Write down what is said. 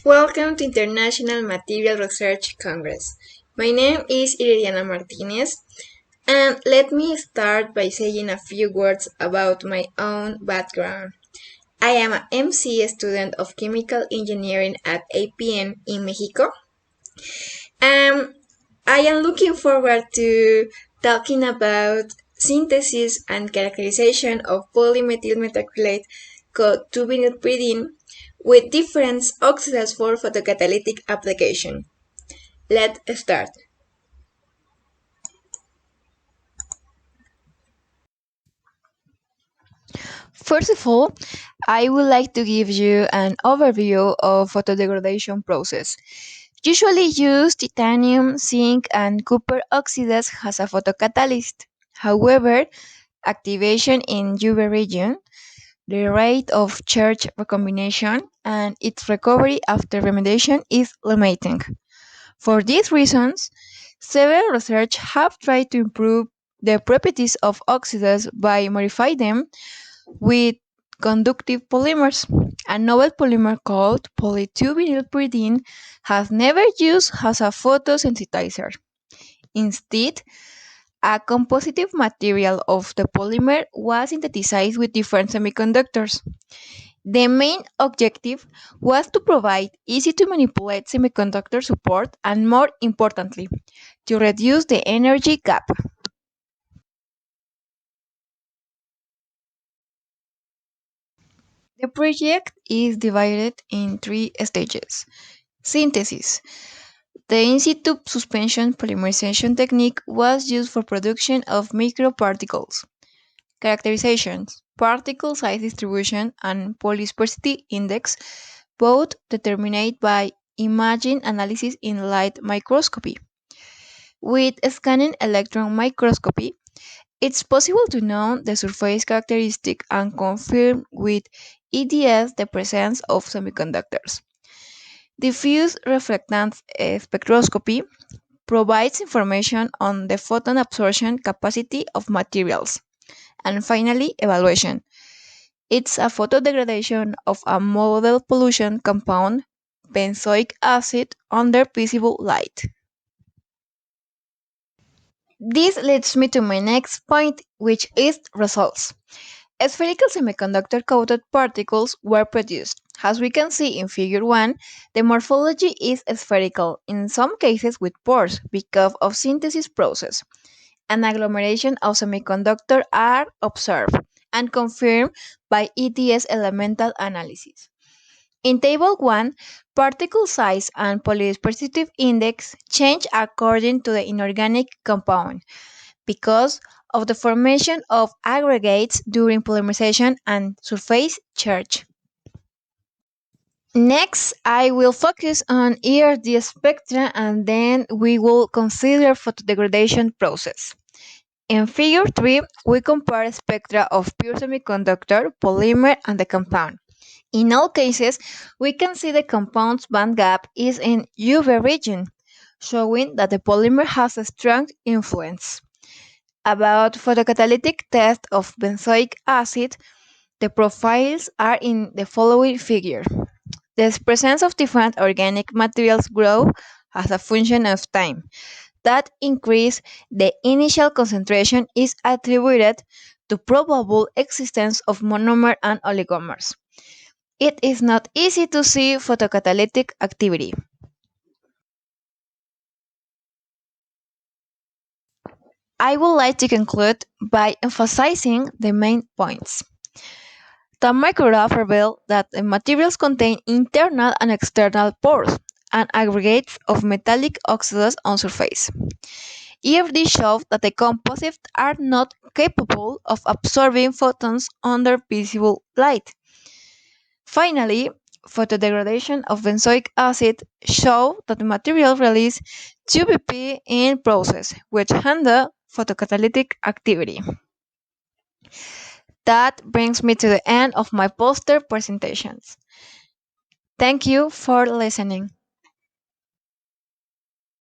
Welcome to International Material Research Congress. My name is Iririana Martinez, and let me start by saying a few words about my own background. I am an MC student of Chemical Engineering at APN in Mexico, and I am looking forward to talking about synthesis and characterization of polymethyl methacrylate CO-2 vinyl pyridine with different oxides for photocatalytic application. Let's start. First of all, I would like to give you an overview of photodegradation process. Usually use titanium, zinc, and copper oxides as a photocatalyst. However, activation in UV region, the rate of charge recombination, and its recovery after remediation is limiting. For these reasons, several research have tried to improve the properties of oxides by modifying them with conductive polymers. A novel polymer called poly-2-vinylpyridine has never used as a photosensitizer. Instead, a compositive material of the polymer was synthesized with different semiconductors. The main objective was to provide easy to manipulate semiconductor support and, more importantly, to reduce the energy gap. The project is divided in three stages. Synthesis. The in situ suspension polymerization technique was used for production of microparticles. Characterizations. Particle size distribution and polysperity index, both determined by imaging analysis in light microscopy. With scanning electron microscopy, it's possible to know the surface characteristic and confirm with EDS the presence of semiconductors. Diffuse reflectance spectroscopy provides information on the photon absorption capacity of materials. And finally, evaluation. It's a photodegradation of a model pollution compound, benzoic acid, under visible light. This leads me to my next point, which is results. Spherical semiconductor coated particles were produced. As we can see in figure 1, the morphology is spherical, in some cases with pores, because of synthesis process. An agglomeration of semiconductor are observed and confirmed by ETS elemental analysis. In Table 1, particle size and polydispersive index change according to the inorganic compound because of the formation of aggregates during polymerization and surface charge. Next, I will focus on ERD spectra and then we will consider photodegradation process. In figure 3, we compare spectra of pure semiconductor, polymer, and the compound. In all cases, we can see the compound's band gap is in UV region, showing that the polymer has a strong influence. About photocatalytic test of benzoic acid, the profiles are in the following figure. The presence of different organic materials grow as a function of time. That increase the initial concentration is attributed to probable existence of monomer and oligomers. It is not easy to see photocatalytic activity. I would like to conclude by emphasizing the main points. The micrograph revealed that the materials contain internal and external pores and aggregates of metallic oxides on surface. EFD showed that the composites are not capable of absorbing photons under visible light. Finally, photodegradation of benzoic acid showed that the material release 2BP in process, which handle photocatalytic activity. That brings me to the end of my poster presentations. Thank you for listening.